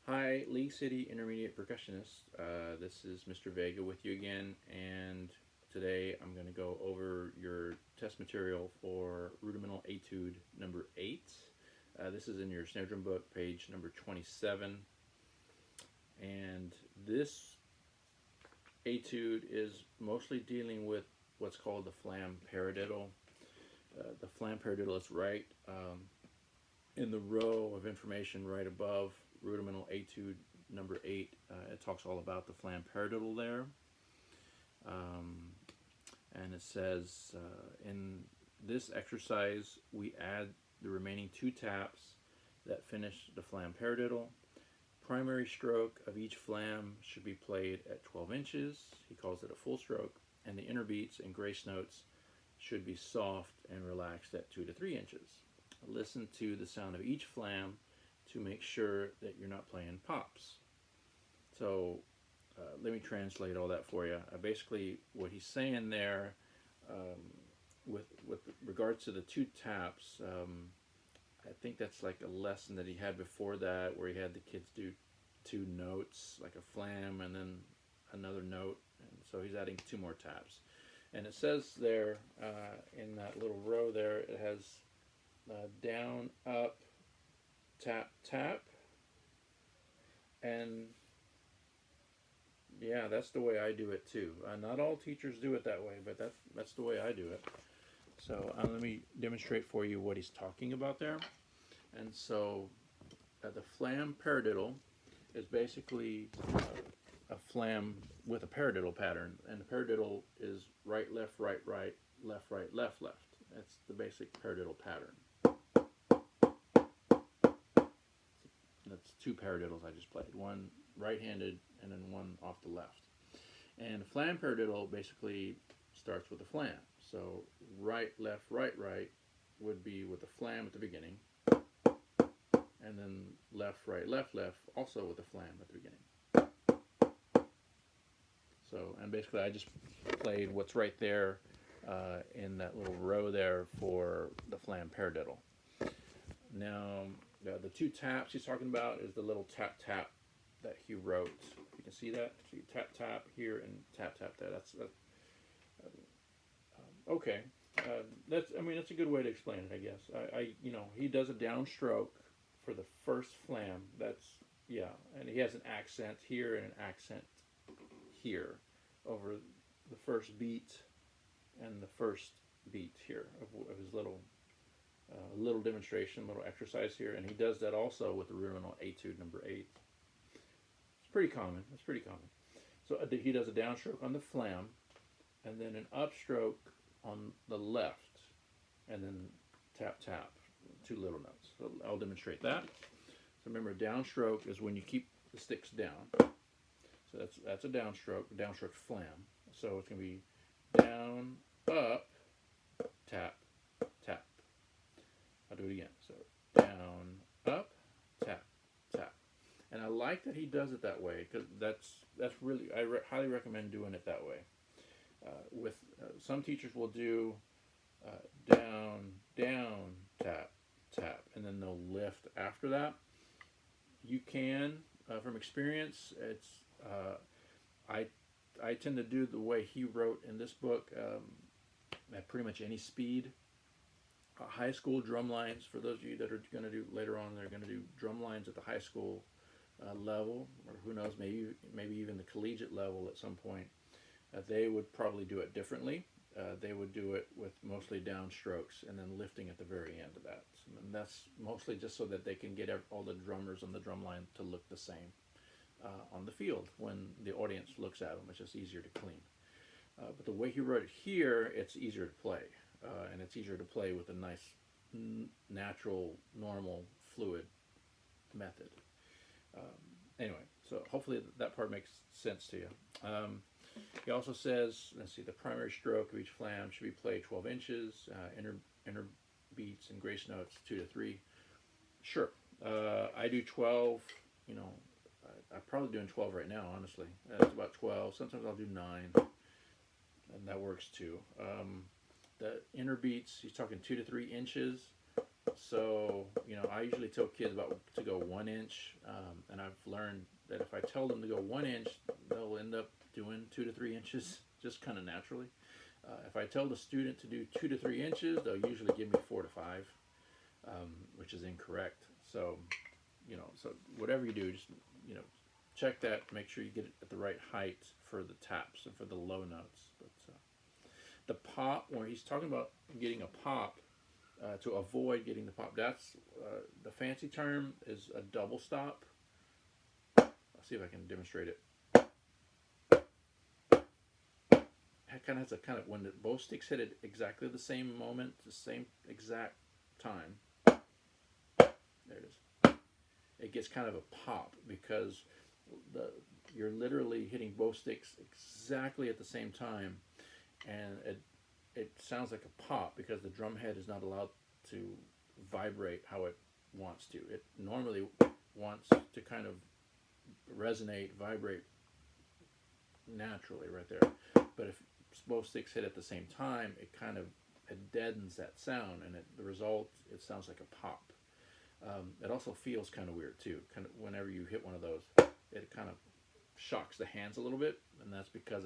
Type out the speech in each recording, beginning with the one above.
Hi, League City Intermediate Percussionist. This is Mr. Vega with you again, and today I'm going to go over your test material for Rudimental Etude number 8. This is in your snare drum book, page number 27, and this etude is mostly dealing with what's called the flam paradiddle. The flam paradiddle is right in the row of information right above Rudimental Etude number 8. It talks all about the flam paradiddle there. And it says, in this exercise, we add the remaining 2 taps that finish the flam paradiddle. Primary stroke of each flam should be played at 12 inches. He calls it a full stroke. And the inner beats and grace notes should be soft and relaxed at 2 to 3 inches. Listen to the sound of each flam to make sure that you're not playing pops. So let me translate all that for you. Basically, what he's saying there, with regards to the 2 taps, I think that's like a lesson that he had before that, where he had the kids do 2 notes, like a flam and then another note, and so he's adding 2 more taps. And it says there in that little row there, it has down, up, tap, tap, and yeah, that's the way I do it too. Not all teachers do it that way, but that's the way I do it. So let me demonstrate for you what he's talking about there. And so the flam paradiddle is basically a flam with a paradiddle pattern, and the paradiddle is right, left, right, right, left, right, left, left. That's the basic paradiddle pattern. That's 2 paradiddles I just played, one right-handed and then one off the left. And a flam paradiddle basically starts with a flam. So right, left, right, right would be with a flam at the beginning, and then left, right, left, left also with a flam at the beginning. So, and basically I just played what's right there in that little row there for the flam paradiddle. Now, the 2 taps he's talking about is the little tap tap that he wrote. You can see that. So you tap tap here and tap tap there. That's okay. That's a good way to explain it, I guess. He does a downstroke for the first flam. That's, yeah, and he has an accent here and an accent here over the first beat and the first beat here of his little demonstration, little exercise here, and he does that also with the Rudimental Etude number 8. It's pretty common. It's pretty common. So he does a downstroke on the flam, and then an upstroke on the left, and then tap tap, 2 little notes. So I'll demonstrate that. So remember, downstroke is when you keep the sticks down. So that's a downstroke flam. So it's going to be down, up, tap, tap. I'll do it again. So down, up, tap, tap. And I like that he does it that way, because that's really, highly recommend doing it that way. With some teachers will do down, down, tap, tap, and then they'll lift after that. You can, from experience, it's I tend to do the way he wrote in this book at pretty much any speed. High school drum lines, for those of you that are going to do later on, they're going to do drum lines at the high school level, or who knows, maybe even the collegiate level at some point. They would probably do it differently. They would do it with mostly downstrokes and then lifting at the very end of that. And that's mostly just so that they can get all the drummers on the drum line to look the same on the field when the audience looks at them. It's just easier to clean. But the way he wrote it here, it's easier to play. And it's easier to play with a nice, natural, normal, fluid method. Anyway, so hopefully that part makes sense to you. He also says, let's see, the primary stroke of each flam should be played 12 inches, inner beats and grace notes 2 to 3. Sure, I do 12, I'm probably doing 12 right now, honestly. It's about 12, sometimes I'll do 9, and that works too. The inner beats, he's talking 2 to 3 inches. So, I usually tell kids about to go 1 inch, and I've learned that if I tell them to go 1 inch, they'll end up doing 2 to 3 inches just kind of naturally. If I tell the student to do 2 to 3 inches, they'll usually give me 4 to 5, which is incorrect. So, so whatever you do, just check that. Make sure you get it at the right height for the taps and for the low notes. But the pop, where he's talking about getting a pop, to avoid getting the pop, that's the fancy term is a double stop. I'll see if I can demonstrate it. It kind of has a when both sticks hit at exactly the same moment, the same exact time. There it is. It gets kind of a pop because you're literally hitting both sticks exactly at the same time, and it sounds like a pop because the drum head is not allowed to vibrate how it wants to. It normally wants to kind of resonate, vibrate naturally right there. But if both sticks hit at the same time, it deadens that sound, and the result, it sounds like a pop. It also feels kind of weird too. Kind of whenever you hit one of those, it kind of shocks the hands a little bit, and that's because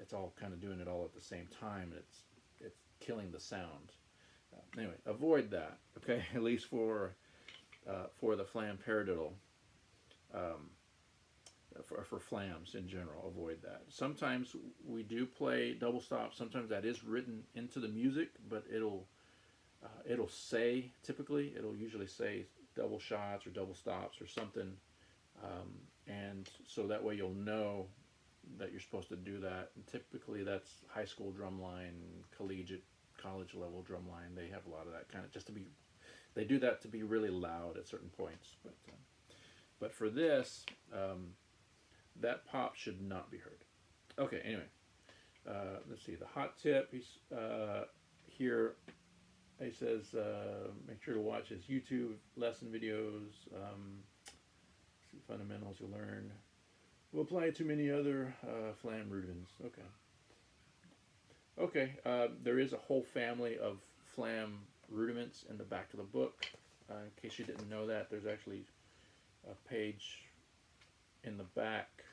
it's all kind of doing it all at the same time, and it's killing the sound. Anyway, avoid that. Okay, at least for the flam paradiddle. For flams in general, avoid that. Sometimes we do play double stops. Sometimes that is written into the music, but it'll say, typically it'll usually say double shots or double stops or something, and so that way you'll know that you're supposed to do that. And typically that's high school drumline, collegiate, college level drumline. They have a lot of that kind of they do that to be really loud at certain points. But for this, that pop should not be heard. Okay, anyway, let's see. The hot tip, he's here. He says, make sure to watch his YouTube lesson videos. See fundamentals you'll learn. We'll apply it to many other flam rudiments. Okay. There is a whole family of flam rudiments in the back of the book. In case you didn't know that, there's actually a page in the back.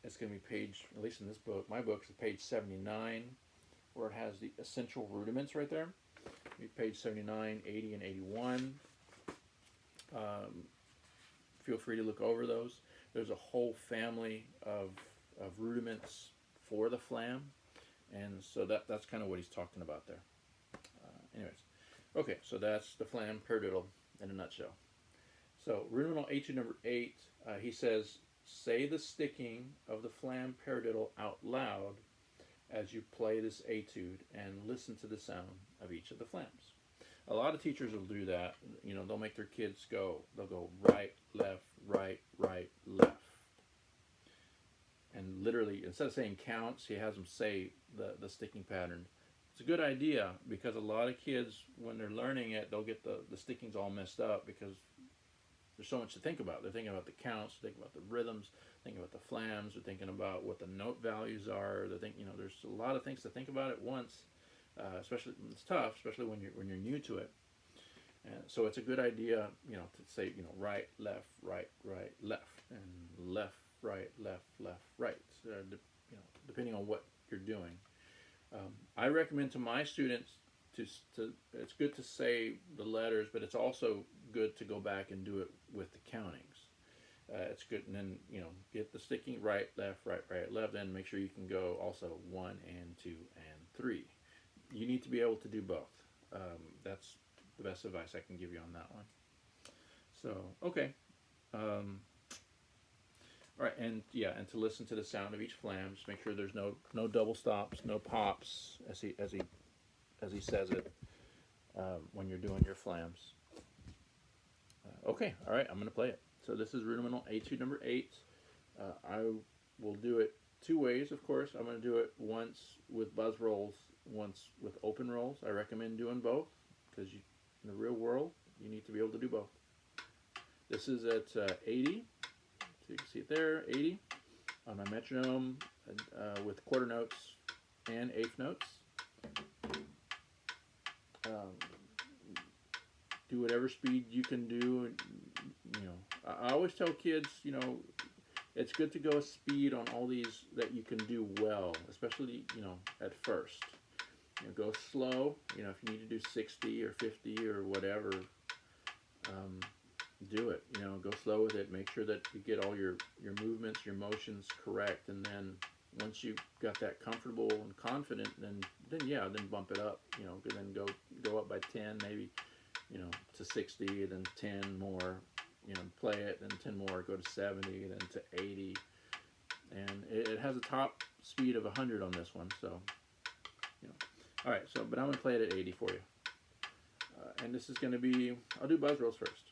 It's going to be page, at least in this book, my book is page 79, where it has the essential rudiments right there. Page 79, 80, and 81. Feel free to look over those. There's a whole family of rudiments for the flam, and so that's kind of what he's talking about there. Anyways, okay, so that's the flam paradiddle in a nutshell. So rudimental etude number 8, he says, say the sticking of the flam paradiddle out loud as you play this etude and listen to the sound of each of the flams. A lot of teachers will do that. They'll make their kids they'll go right, left, right, left. And literally, instead of saying counts, he has them say the sticking pattern. It's a good idea because a lot of kids, when they're learning it, they'll get the stickings all messed up because there's so much to think about. They're thinking about the counts, they're thinking about the rhythms, thinking about the flams, they're thinking about what the note values are. They're thinking, there's a lot of things to think about at once. Especially, it's tough, especially when you're new to it. And so it's a good idea, to say, right, left, left, and left, right, right. Depending on what you're doing. I recommend to my students it's good to say the letters, but it's also good to go back and do it with the countings. It's good, and then get the sticking right, left, and make sure you can go also 1 and 2 and 3. You need to be able to do both. That's the best advice I can give you on that one. So, okay. All right, and to listen to the sound of each flam, just make sure there's no double stops, no pops, as he says it, when you're doing your flams. Okay, all right, I'm going to play it. So this is rudimental etude number 8. I will do it 2 ways, of course. I'm going to do it once with buzz rolls, once with open rolls. I recommend doing both because in the real world, you need to be able to do both. This is at 80, so you can see it there, 80, on my metronome with quarter notes and eighth notes. do whatever speed you can do. And, you know, I always tell kids, you know, it's good to go a speed on all these that you can do well, especially, you know, at first. You know, go slow. You know, if you need to do 60 or 50 or whatever, um, do it. You know, go slow with it. Make sure that you get all your movements, your motions correct, and then once you got that comfortable and confident, then yeah, then bump it up. You know, then go up by 10, maybe, you know, to 60, then 10 more. You know, play it, then 10 more, go to 70, then to 80, and it has a top speed of 100 on this one. So, you know, all right. So, but I'm gonna play it at 80 for you, and this is gonna be. I'll do buzz rolls first.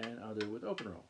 And I'll do it with open rolls.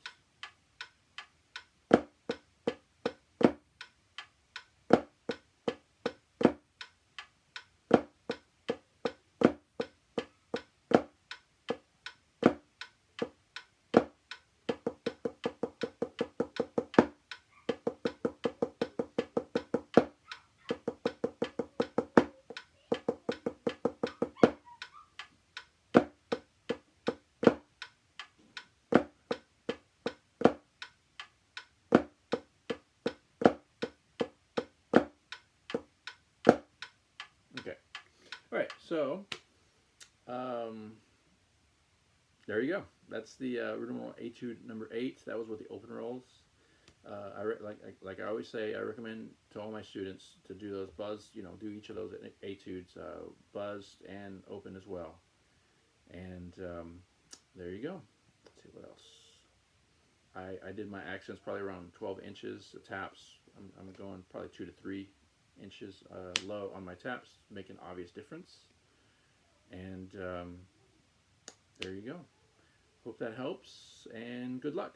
Okay. All right. So, um, there you go. That's the Rudimental Etude number 8. That was with the open rolls. Like I always say, I recommend to all my students to do those buzz. You know, do each of those etudes, buzzed and open as well. And there you go. Let's see what else. I did my accents probably around 12 inches. The taps, I'm going probably 2 to 3 inches low on my taps, make an obvious difference. And there you go. Hope that helps, and good luck.